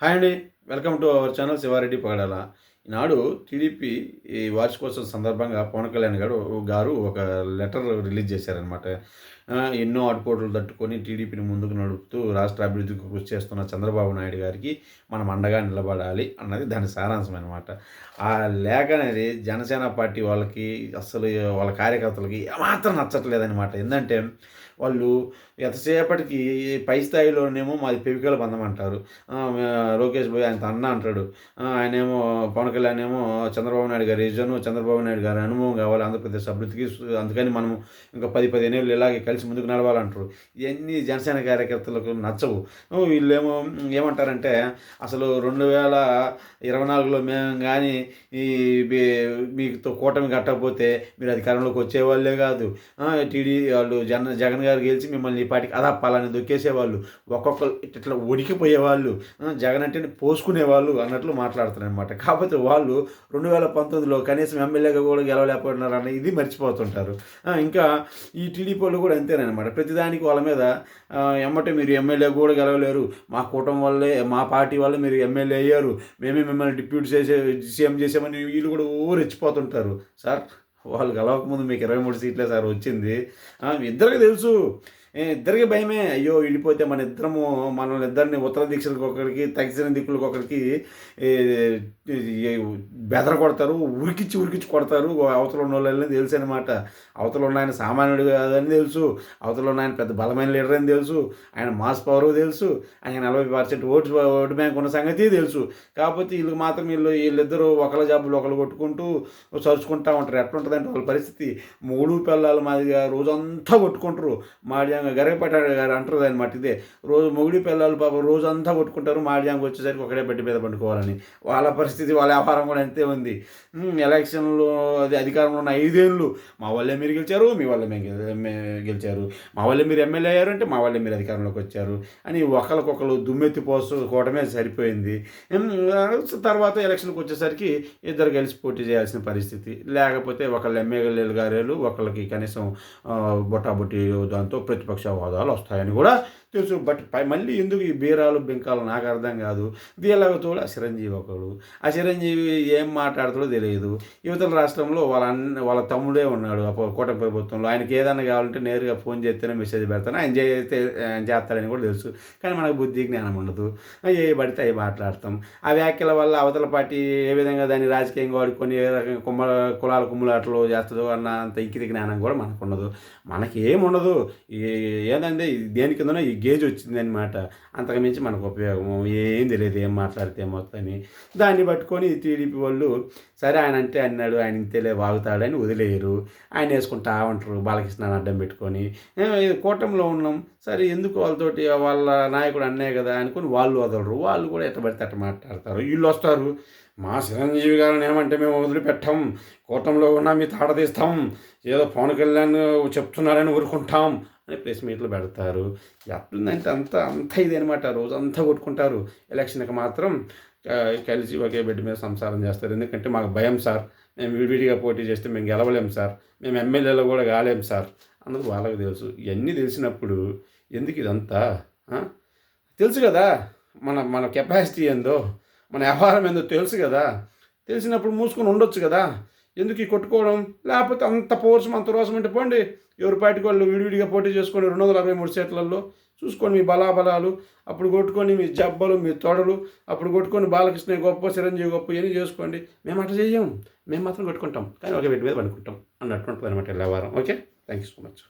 Hi అండి. Welcome to our channel Shiva Reddy Pagadala. ఈనాడు టీడీపీ ఈ వార్షికోత్సవం సందర్భంగా పవన్ కళ్యాణ్ గారు ఒక లెటర్ రిలీజ్ చేశారనమాట. ఎన్నో ఆటుపోట్లు తట్టుకొని టీడీపీని ముందుకు నడుపుతూ రాష్ట్ర అభివృద్ధికి కృషి చేస్తున్న చంద్రబాబు నాయుడు గారికి మనం అండగా నిలబడాలి అన్నది దాని సారాంశం అనమాట. ఆ లేఖ అనేది జనసేన పార్టీ వాళ్ళకి అస్సలు వాళ్ళ కార్యకర్తలకి ఏమాత్రం నచ్చట్లేదనమాట. ఏందంటే వాళ్ళు ఎంతసేపటికి పై స్థాయిలోనేమో మాది పెవికల బంధం అంటారు. లోకేష్ బాయ్ ఆయన అన్న అంటాడు. ఆయనేమో పవన్ కళ్యాణ్ ఏమో చంద్రబాబు నాయుడు గారి విజను, చంద్రబాబు నాయుడు గారి అనుభవం కావాలి ఆంధ్రప్రదేశ్ అభివృద్ధికి. అందుకని మనం ఇంకా 10-15 ఏళ్ళు ఇలాగే కలిసి ముందుకు నడవాలంటారు. ఇవన్నీ జనసేన కార్యకర్తలకు నచ్చవు. వీళ్ళేమో ఏమంటారంటే అసలు 2024లో మేము కానీ ఈ మీతో కూటమి కట్టకపోతే మీరు అధికారంలోకి వచ్చేవాళ్ళే కాదు. వాళ్ళు జగన్ గారు గెలిచి మిమ్మల్ని ఈ పాటికి అదప్పాలని దొక్కేసేవాళ్ళు. ఒక్కొక్కరు ఇట్లా ఉడికిపోయేవాళ్ళు. జగన్ అంటేనే పోసుకునేవాళ్ళు అన్నట్లు మాట్లాడుతున్నారనమాట. కాకపోతే వాళ్ళు 2019లో కనీసం ఎమ్మెల్యేగా కూడా గెలవలేకపోతున్నారని ఇది మర్చిపోతుంటారు. ఇంకా ఈ టీడీపీ వాళ్ళు కూడా అంతేనమాట. ప్రతిదానికి వాళ్ళ మీద ఎమ్మటే మీరు ఎమ్మెల్యే కూడా గెలవలేరు, మా కూటమి వల్లే మా పార్టీ వల్ల మీరు ఎమ్మెల్యే అయ్యారు, మేమే మిమ్మల్ని డిప్యూటీ సీఎం చేసామని వీళ్ళు కూడా రెచ్చిపోతుంటారు. సార్ వాళ్ళు గెలవకముందు మీకు 23 సీట్లే సార్ వచ్చింది. ఇద్దరికి తెలుసు, ఇద్దరికి భయమే. అయ్యో వెళ్ళిపోతే మన ఇద్దరము మనల్ని ఇద్దరిని ఉత్తర దిక్కులకు ఒకరికి దక్షిణ దిక్కులకు ఒకరికి బెదర కొడతారు, ఉరికిచ్చి కొడతారు. అవతల ఉన్న వాళ్ళని తెలుసు అనమాట. అవతల ఉన్న ఆయన సామాన్యుడు కాదని తెలుసు, అవతల ఉన్న ఆయన పెద్ద బలమైన లీడర్ అని తెలుసు, ఆయన మాస్ పవర్ తెలుసు, ఆయన 40% ఓటు బ్యాంక్ ఉన్న సంగతి తెలుసు. కాకపోతే వీళ్ళకి మాత్రం వీళ్ళిద్దరూ ఒకళ్ళ జాబులు ఒకళ్ళు కొట్టుకుంటూ చరుచుకుంటూ ఉంటారు. ఎట్లా ఉంటుందంటే వాళ్ళ పరిస్థితి 3 పిల్లల మాదిరిగా రోజంతా కొట్టుకుంటారు. మాడియాంగ గరగపట్టాడు గారు అంటారు అనమాట. ఇదే రోజు మొగుడి పిల్లలు పాపం రోజంతా కొట్టుకుంటారు. మాడియాంగ వచ్చేసరికి ఒకడే బట్టి మీద పండుకోవాలని వాళ్ళ పరిస్థితి. వాళ్ళ వ్యాపారం కూడా అంతే ఉంది. ఎలక్షన్లో అధికారంలో ఉన్న 5 ఏళ్ళు మా వాళ్ళే మీరు గెలిచారు, మీ వల్లే మేము గెలిచారు, మా వాళ్ళే మీరు ఎమ్మెల్యే అయ్యారు అంటే మా వాళ్ళే మీరు అధికారంలోకి వచ్చారు అని ఒకరికొకరు దుమ్మెత్తి పోసుకోవడమే సరిపోయింది. తర్వాత ఎలక్షన్కి వచ్చేసరికి ఇద్దరు కలిసి పోటీ చేయాల్సిన పరిస్థితి. లేకపోతే ఒకళ్ళు ఎమ్మెల్యేలు గారేలు, ఒకళ్ళకి కనీసం బొట్టాబొట్టి దాంతో ప్రతిపక్ష హోదాలు వస్తాయని కూడా తెలుసు. బట్ మళ్ళీ ఎందుకు ఈ బీరాలు బింకాలు నాకు అర్థం కాదు. వీళ్ళకి తోడు ఆ చిరంజీవి ఒకడు. ఆ చిరంజీవి ఏం మాట్లాడుతాడో తెలియదు. యువతల రాష్ట్రంలో వాళ్ళ తమ్ముడే ఉన్నాడు కూటమి ప్రభుత్వంలో. ఆయనకి ఏదైనా కావాలంటే నేరుగా ఫోన్ చేస్తేనే మెసేజ్ పెడతాను, ఆయన చేస్తాడని కూడా తెలుసు. కానీ మనకు బుద్ధి జ్ఞానం ఉండదు. ఏ పడితే అవి మాట్లాడతాం. ఆ వ్యాఖ్యల వల్ల అవతల పార్టీ ఏ విధంగా దాన్ని రాజకీయంగా వాడుకొని ఏ రకంగా కులాల కుమ్ములాటలు చేస్తుందో అన్న అంత ఇంకిత జ్ఞానం కూడా మనకు ఉండదు. మనకి ఏముండదు. ఏదంటే దేని కిందనో ఈ గేజ్ వచ్చిందనమాట. అంతకుమించి మనకు ఉపయోగము ఏం తెలియదు, ఏం మాట్లాడితే ఏమవుతుందని. దాన్ని పట్టుకొని టీడీపీ వాళ్ళు సరే ఆయన అంటే అన్నాడు, ఆయన ఇంతేలే వాగుతాడని వదిలేయరు. ఆయన వేసుకుంటా ఉంటారు బాలకృష్ణని అడ్డం పెట్టుకొని. కూటమిలో ఉన్నాం సరే, ఎందుకు వాళ్ళతోటి వాళ్ళ నాయకుడు అన్నే కదా అనుకుని వాళ్ళు వదలరు. వాళ్ళు కూడా ఎట్ట పడితే అట్ట మాట్లాడతారు. వీళ్ళు వస్తారు, మా చిరంజీవి గారిని ఏమంటే మేము వదిలిపెట్టాం, కూటమిలో ఉన్నా మీ తాట తీస్తాం, ఏదో పవన్ కళ్యాణ్ చెప్తున్నారని ఊరుకుంటాం అని ప్రెస్ మీట్లు పెడతారు. ఎట్లుందంటే అంత ఇది అనమాట. రోజంతా కొట్టుకుంటారు. ఎలక్షన్కి మాత్రం కలిసి ఒకే బెడ్ మీద సంసారం చేస్తారు. ఎందుకంటే మాకు భయం సార్, మేము విడివిడిగా పోటీ చేస్తే మేము గెలవలేం సార్, మేము ఎమ్మెల్యేలో కూడా కాలేం సార్ అన్నది వాళ్ళకి తెలుసు. ఇవన్నీ తెలిసినప్పుడు ఎందుకు ఇదంతా? తెలుసు కదా మన మన కెపాసిటీ ఏందో, మన వ్యవహారం ఏందో తెలుసు కదా. తెలిసినప్పుడు మూసుకొని ఉండొచ్చు కదా. ఎందుకు ఈ కొట్టుకోవడం? లేకపోతే అంత పౌరుషం అంత రోషం అంటే పోండి, ఎవరి పార్టీకి వాళ్ళు విడివిడిగా పోటీ చేసుకొని 263 సీట్లలో చూసుకొని మీ బలాబలాలు, అప్పుడు కొట్టుకొని మీ జబ్బలు మీ తొడలు, అప్పుడు కొట్టుకొని బాలకృష్ణ గొప్ప చిరంజీవి గొప్ప ఇవన్నీ చేసుకోండి. మేము అట్లా చెయ్యం, మేము మాత్రం కొట్టుకుంటాం కానీ ఒక వీటి మీద పడుకుంటాం అన్నట్టు ఉంటుంది అనమాట వ్యవహారం. Okay, thank you so much.